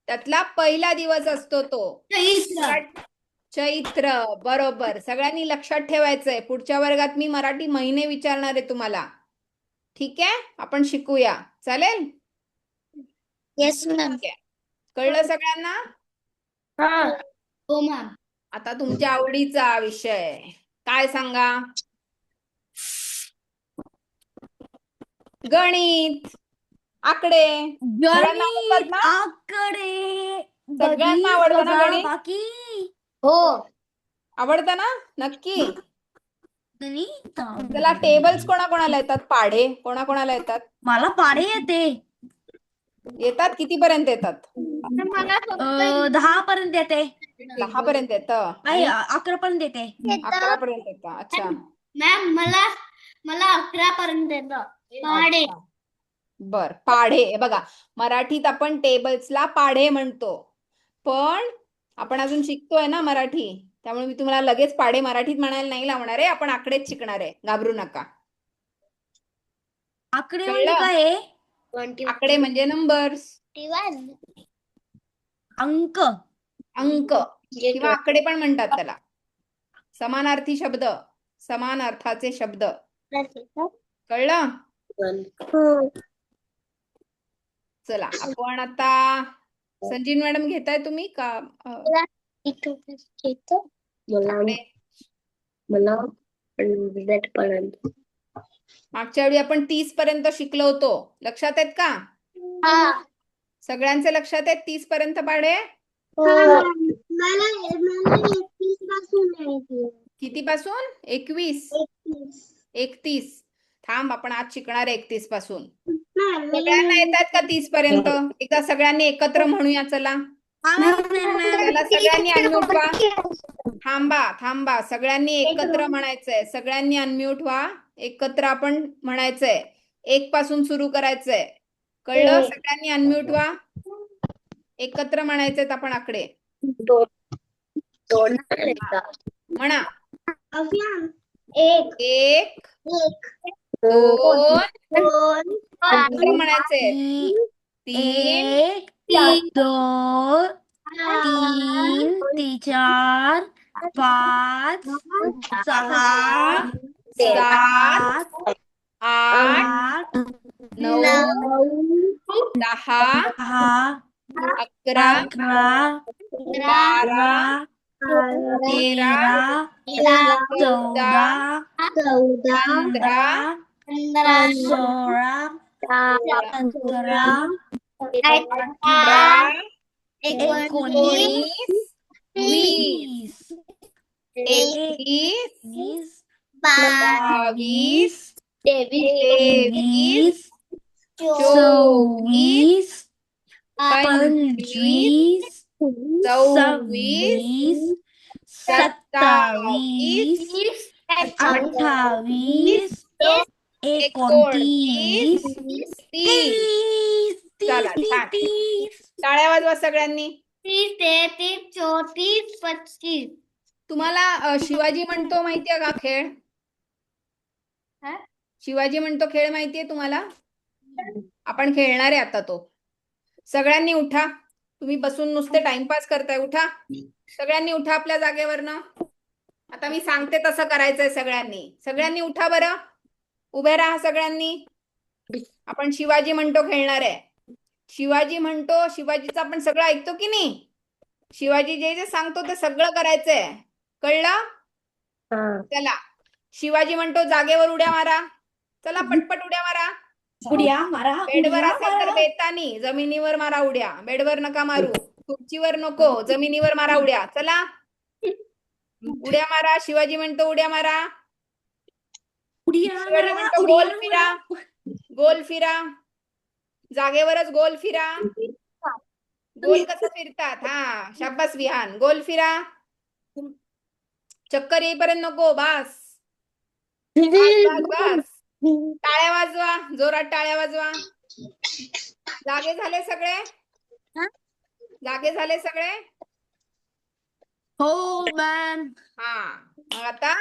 त्यातला पहिला दिवस असतो तो चैत्र. बरोबर, सगळ्यांनी लक्षात ठेवायचंय. पुढच्या वर्गात मी मराठी महिने विचारणार आहे तुम्हाला. ठीक आहे, आपण शिकूया. चालेल? Yes ma'am. ठीक आहे. कळलं सगळ्यांना? हो मॅम. आता तुमच्या आवडीचा विषय काय सांगा? गणित, आकडे. सगळ्यांना आवडतात ना? आकडे सगळ्यांना आवडतं ना गणित? बाकी हो. आवडतं ना? नक्की. गणित. त्याला टेबल्स कोणाकोणाला येतात? पाढे कोणाकोणाला येतात? मला पाढे येते. येतात? कितीपर्यंत येतात? 10 पर्यंत येते. 10 पर्यंत येतं. नाही 11 पर्यंत येते. 11 पर्यंत येतं. अच्छा. मॅम मला 11 पर्यंत येतं. पाढे. अच्छा. बर, पाढे. हे बघा, मराठीत आपण टेबल्सला पाढे म्हणतो, पण आपण अजून शिकतोय ना मराठी, त्यामुळे मी तुम्हाला लगेच पाढे मराठीत म्हणायला नाही लावणार आहे. आपण आकडेच शिकणार आहे, घाबरू नका. आकडे म्हणजे काय आहे? आकडे म्हणजे नंबर्स, अंक. अंक किंवा आकडे पण म्हणतात त्याला. समानार्थी शब्द, समान अर्थाचे शब्द. कळलं? चला, आपण आता संजीव मॅडम घेताय तुम्ही का? आकडे. मागच्या वेळी आपण 30 पर्यंत शिकलो होतो, लक्षात आहेत का? सगळ्यांचे लक्षात आहेत 30 पर्यंत पाढे? मला 31 पासून आहे ती. किती पासून? 21. 31. 31. थांब, आपण आज शिकणार आहे 31 पासून. मॅम, मी सगळ्यांना येतात का 30 पर्यंत? एकदा सगळ्यांनी एकत्र म्हणूया चला. चला सगळ्यांनी अनम्यूट व्हा. थांबा. सगळ्यांनी एकत्र म्हणायचंय. सगळ्यांनी अनम्यूट व्हा. एकत्र आपण म्हणायचंय. 1 पासून सुरू करायचंय. कळलं? सगळ्यांनी अनम्यूट व्हा. एकत्र म्हणायचेत आपण आकडे. म्हणा. मॅम, 1 1, 2 2, 2 एकत्र म्हणायचंय. 3, 2 3 4 5 6 7, 8, 9, 10, 11, 12, 13, 14, 15, 19, 20, 21, 22, 23, 24, 25, 26, 27, 28 29, 29 30. चला छान. टाळ्या वाजवा सगळ्यांनी. 30 33 34 35. तुम्हाला शिवाजी म्हणतो माहितीये का खेळ? हा? शिवाजी म्हणतो खेळ माहितीये तुम्हाला? आपण खेळणार आहे आता तो. सगळ्यांनी उठा. तुम्ही बसून नुसते टाइमपास करताय. उठा. सगळ्यांनी उठा आपल्या जागेवरनं. आता मी सांगते तसं करायचंय सगळ्यांनी. सगळ्यांनी उठा बरं. उभे राहा सगळ्यांनी. आपण शिवाजी म्हणतो खेळणार आहे. शिवाजी म्हणतो, शिवाजीचं आपण सगळं ऐकतो की नाही? शिवाजी जे जे सांगतो ते सगळं करायचंय. कळलं? चला. शिवाजी म्हणतो जागेवर उड्या मारा. चला पटपट उड्या मारा. उड्या मारा बेडवर असेल तर बेतानी, जमिनीवर मारा उड्या. बेडवर नका मारू. खुर्चीवर नको, जमिनीवर मारा उड्या. चला उड्या मारा. शिवाजी म्हणतो उड्या मारा. शिवाजी म्हणतो गोल फिरा. गोल फिरा. जागेवरच गोल फिरा. गोल कसं फिरतात? हा, शाबास विहान. गोल फिरा. चक्कर येईपर्यंत नको. बस. बस. टाळ्या वाजवा. जोरात टाळ्या वाजवा. जागे झाले सगळे? जागे झाले सगळे? हो मॅम. हा, मग आता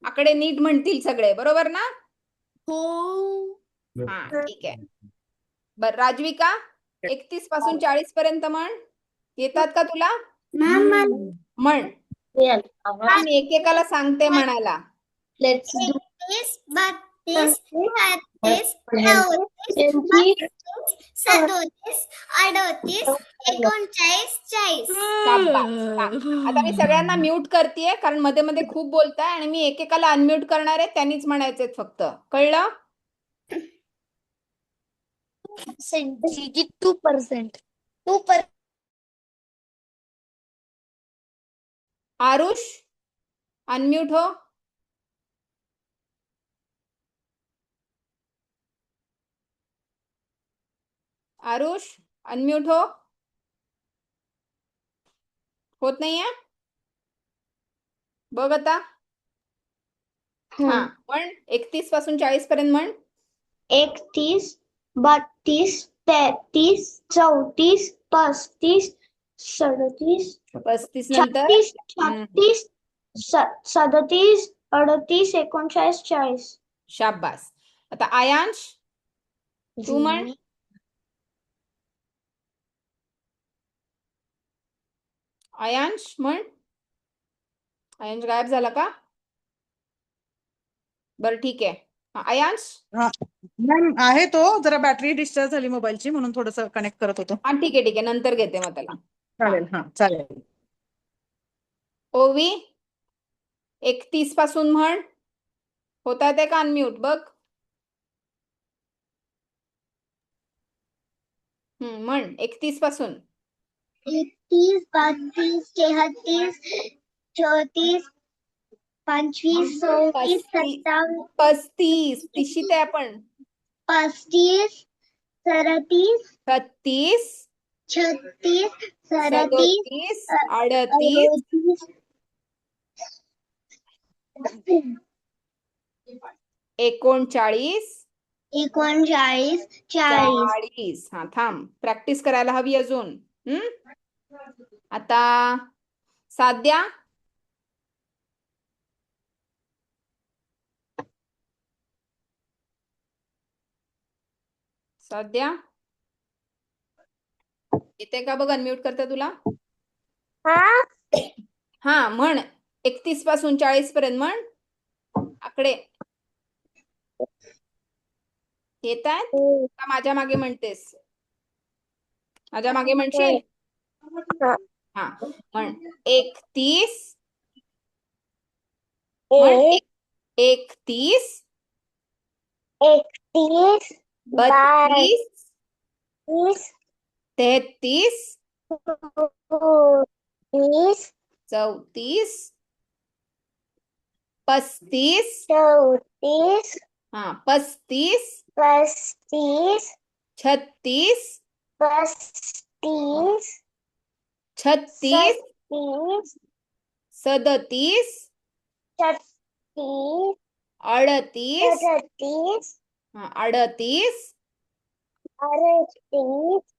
आकडे नीट म्हणतील सगळे. बरोबर ना? हो. हा, ठीक आहे. बर राजविका, 31 पासून 40 पर्यंत म्हण. येतात का तुला? म्हण. मी एकेकाला सांगते म्हणायला. Let's do 32 33 34 35 37 38 39 शाबास. आता मी सगळ्यांना म्यूट करतेय कारण मध्ये मध्ये खूप बोलताय आणि मी एकेकाला अनम्यूट करणार आहे. त्यांनीच म्हणायचे फक्त. कळलं? 2%. आरुष अनम्यूट हो. आरुष अनम्यूट हो. होत नाहीये? बघ आता. हा, म्हण. 31 पासून 40 पर्यंत म्हण. 31 32 33 34 35 37 35 नंतर 36 37 38 39 40. शाबास. आता आयांश तू म्हण. आयांश म्हण. आयांश गायब झाला का? बरं ठीक आहे. हा, आयांश. मॅम आहे तो, जरा बॅटरी डिस्चार्ज झाली मोबाईलची म्हणून थोडस कनेक्ट करत होतो. हा ठीक आहे. नंतर घेते मग त्याला. चालेल. हा चालेल. ओवी 31 पासून म्हण. होता ते का अनम्यूट बघ. म्हण 31 पासून. 31 32 33 34 25 26 27 35 तिशीत आहे आपण 35 37 36 36 37 37 38 39 39 40 40 हा थांब प्रॅक्टिस करायला हवी अजून आता साध्या साध्या येते का बघ अनम्यूट करते तुला हा म्हण 31 पासून 40 पर्यंत म्हण आकडे येत आहेत का माझ्या मागे म्हणतेस माझ्या मागे म्हणशील हा म्हण 31 म्हण 31 31 32 30 33 30 34 35 34 हा 35 35 36 35 36 30 37 36 38 38 हा 38 38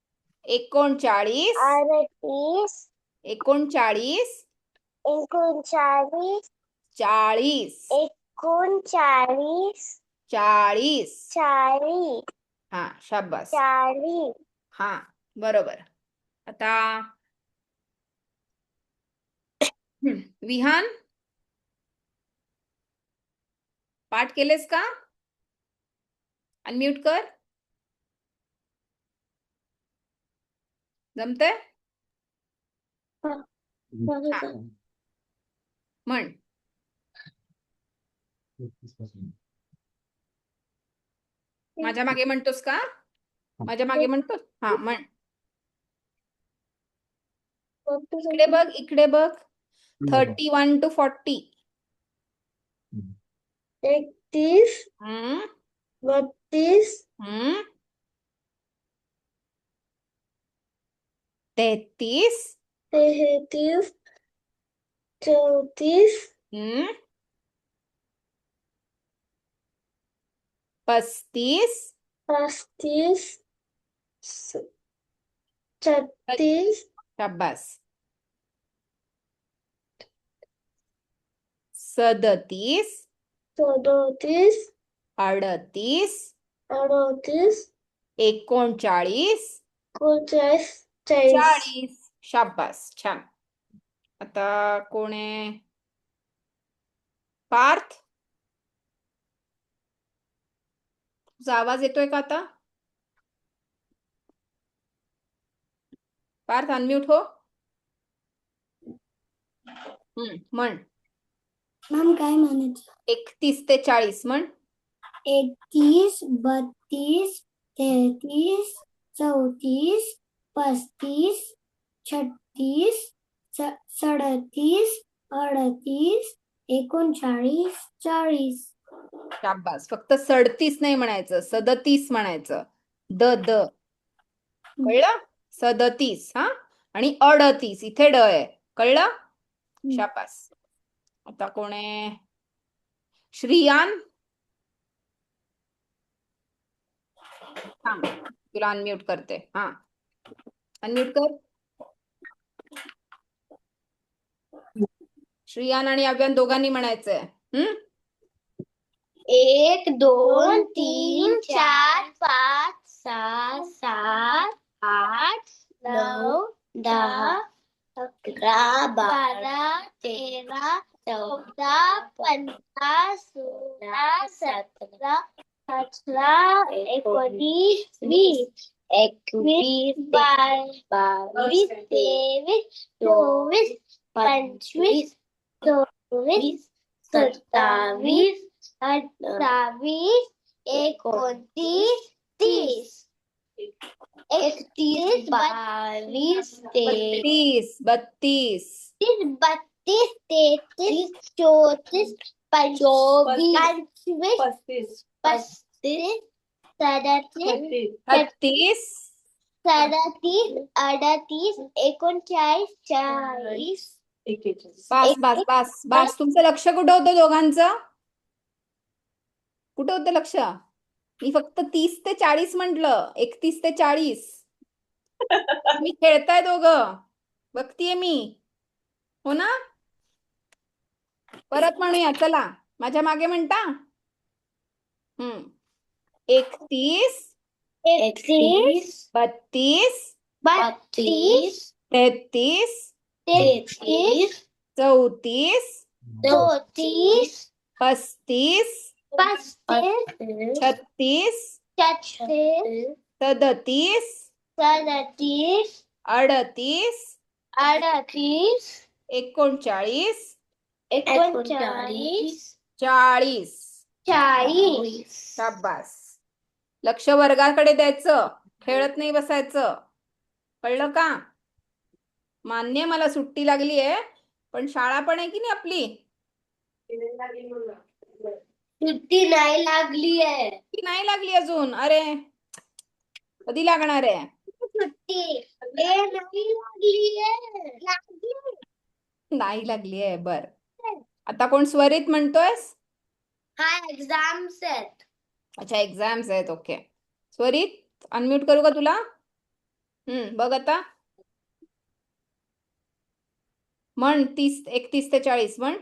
39 38 39 39 40 39 40 40 हा शाबास 40 हा बरोबर आता विहान पाठ केलेस का अनम्यूट कर जमतंय म्हण माझ्या मागे म्हणतोस का माझ्या मागे म्हणतोस हा म्हण इकडे बघ 31 to 40 31 हम्म 32 हम्म 33 33 34 हम्म 35 35 36 शाबास 37 37 38 38 39 39 40 शाबास छान आता कोण आहे पार्थ तुझा आवाज येतोय का आता पार्थ अनम्यूट हो म्हण मॅम काय म्हणायचं 31 ते 40 म्हण 31 32 33 34 35 36 37 38 39 40 शाबास फक्त 37 नाही म्हणायचं 37 म्हणायचं द कळलं 37 हा आणि 38 इथे ड आहे कळलं शाबास आता कोण आहे श्रियान थांब तुला अनम्यूट करते हा अनम्यूट कर श्रियान आणि अव्यान दोघांनी म्हणायचंय 1 2 3 4 5 6 7 8 9 10 11 12 13 14 15 16 17 18 19 20 21 22 23 24 25 26 27 28 29 30 31 32 32 32 32 32, 33, 34, 25, 35, 35, 37, 36, 36 37, 38, 39, 40, 41. बस बस बस बस तुमचं लक्ष कुठं होतं दोघांचं? कुठं होतं लक्ष? मी फक्त 30 ते 40 म्हटलं, 31 ते 40. तुम्ही खेळताय दोघं, बघतीये मी, हो ना? परत म्हणूया, चला माझ्या मागे म्हणता. 31, 31, 32, 32, 33, 33, 34, 34, 35, 35, 36, 36, 37, 37, 38, 38, 39, 39, 40. 40. शाबास. लक्ष वर्गाकडे द्यायचं, खेळत नाही बसायचं, कळलं का? मान्य मला सुट्टी लागली आहे, पण शाळा पण आहे की नाही आपली? सुट्टी नाही लागली आहे. की नाही लागली अजून? अरे कधी लागणार आहे? सुट्टी नाही लागली आहे. नाही लागली आहे, बर. आता कोण स्वरित म्हणतोयस? हा एक्झाम्स आहेत. अच्छा, एक्झाम्स आहेत, ओके. स्वरित अनम्यूट करू का तुला? बघ आता म्हण 30, 31 ते 40 म्हण.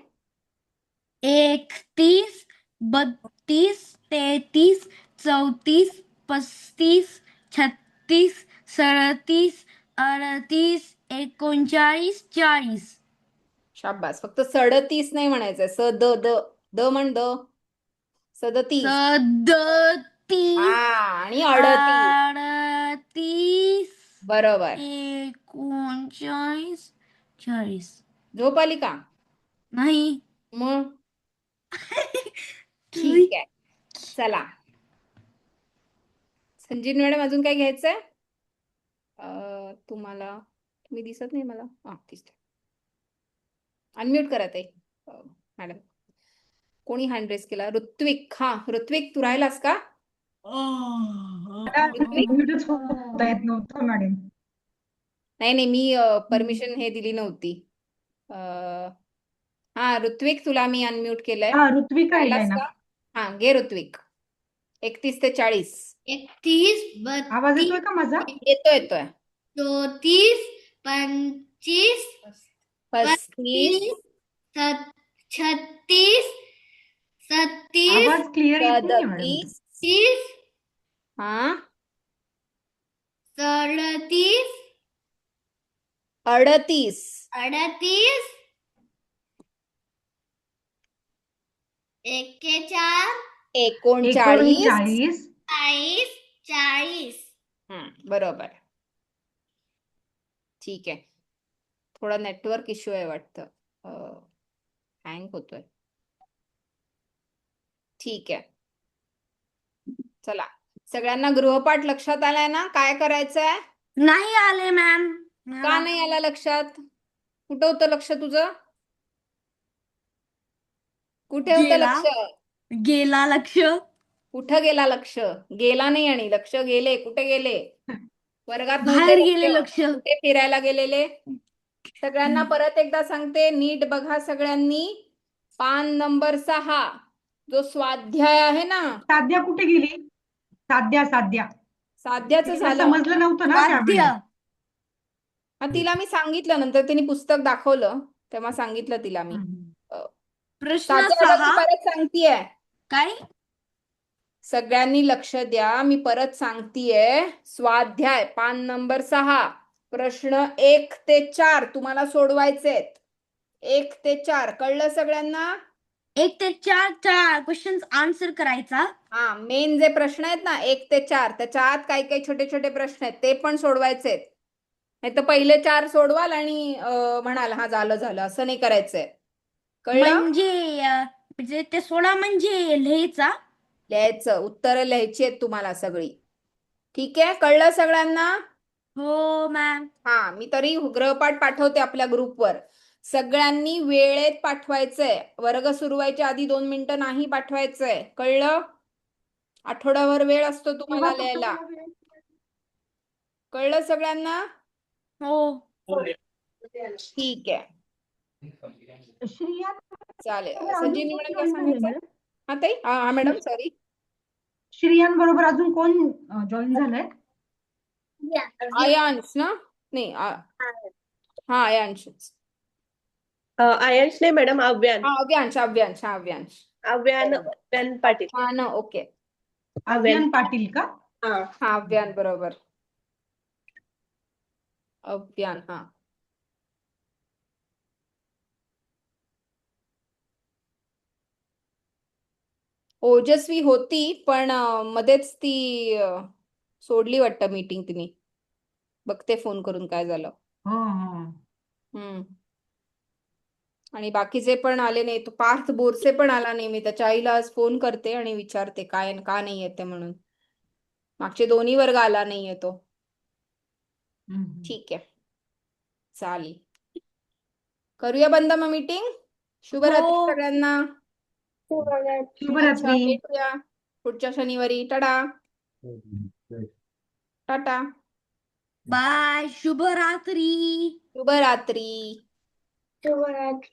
31, 32, 33, 34, 35, 36, 37, 38, 39, 40. शाबास. फक्त 37 नाही म्हणायचंय, द द द म्हण, द 37. 37, आणि 38. 38, बरोबर. 39, 40. झोप आली का? नाही. मग ठीक आहे, चला. संजीव मॅडम अजून काय घ्यायचंय? तुम्ही दिसत नाही मला. दिसत. अनम्यूट करा ताई. मॅडम कोणी हँड रेस केला? ऋत्विक. ऋत्विक तू राहिलास का? Unmute च होता येत नव्हतं मॅडम. नाही मी परमिशन हे दिली नव्हती. ऋत्विक तुला मी अनम्यूट केलंय. हा ऋत्विक आहे राहिलास ना. का? घे ऋत्विक. 31 ते 40. 31, आवाज येतोय का माझा? येतोय. 34, 35, 35, 36, 37, आवाज क्लिअर येत नाही मॅडम. 37. 30, हा 37, 38, 38, 41, 39. 39, 40. बरोबर. ठीक आहे. थोडा नेटवर्क इश्यू आहे वाटतं. हँग होतोय. ठीक आहे, चला. सगळ्यांना गृहपाठ लक्षात आलाय ना? काय करायचंय? नाही आले मॅम. का नाही आला लक्षात? कुठं होतं लक्ष तुझं? कुठे होतं गेला. लक्ष? गेला लक्ष. कुठं गेला लक्ष? गेला नाही आणि लक्ष गेले. कुठे गेले? वर्गात बाहेर नव्हते गेले लक्ष. कुठे फिरायला गेलेले? सगळ्यांना परत एकदा सांगते, नीट बघा सगळ्यांनी. पान नंबर 6 जो स्वाध्याय आहे ना. साध्या कुठे गेली? साध्या साध्याचं तिला झालं. समजलं नव्हतं ना त्यावेळी. वाद्य. तिला मी सांगितलं, नंतर तिने पुस्तक दाखवलं तेव्हा सांगितलं तिला मी. प्रश्न साध्या आता मी 6. परत सांगतेय. काय? सगळ्यांनी लक्ष द्या, मी परत सांगतेय. स्वाध्याय पान नंबर 6 प्रश्न 1 ते 4 तुम्हाला सोडवायचे. 1 ते 4 कळलं सगळ्यांना? 1 ते 4 क्वेश्चन्स आन्सर करायचा. मेन जे प्रश्न आहेत ना 1 ते 4 त्याच्या आत काही छोटे छोटे प्रश्न आहेत ते पण सोडवायचे. नाही तर पहिले 4 सोडवाल आणि म्हणाल हा झालं असं नाही करायचंय. कळलं? म्हणजे ते सोडा म्हणजे लिहायचं, उत्तरं लिहायची आहेत तुम्हाला सगळी. ठीक आहे, कळलं सगळ्यांना? हो मॅम. मी तरी गृहपाठ पाठवते आपल्या ग्रुपवर. सगळ्यांनी वेळेत पाठवायचंय. वर्ग सुरू व्हायच्या आधी 2 मिनिटं नाही पाठवायचंय. कळलं? आठवडाभर वेळ असतो तुम्हाला लिहायला. कळलं सगळ्यांना? हो. ठीक आहे. श्रियान चालेल. अजून संजीवनी कोण मॅडम काय join झालंय सांगायचं? मॅडम? हा ताई? हा मॅडम सॉरी. श्रियान बरोबर अजून कोण जॉईन झालंय? आयांश ना? नाही हा आयांश. आयांश नाही मॅडम, अव्यान. हा अव्यांश अव्यांश हा अव्यांश. अव्यान पाटील. हा ना ओके. अव्यान पाटील का? हा. हा अव्यान बरोबर. अव्यान हा. ओजस्वी होती पण मध्येच ती सोडली वाटतं मीटिंग तिने. बघते फोन करून काय झालं. हो हो. हम्म. आणि बाकीचे पण आले नाही. तो पार्थ बोरसे पण आला नाही. मी त्याच्या आईला आज फोन करते आणि विचारते काय का नाही येते म्हणून. मागचे दोन्ही वर्ग आला नाहीये तो. हम्म. ठीक आहे. चालेल. करूया बंद मग मीटिंग. शुभरात्री हो. सगळ्यांना. अच्छा, शुभरात्री. भेटूया पुढच्या शनिवारी. टाटा. टाटा. बाय. शुभरात्री. शुभरात्री. शुभरात्री.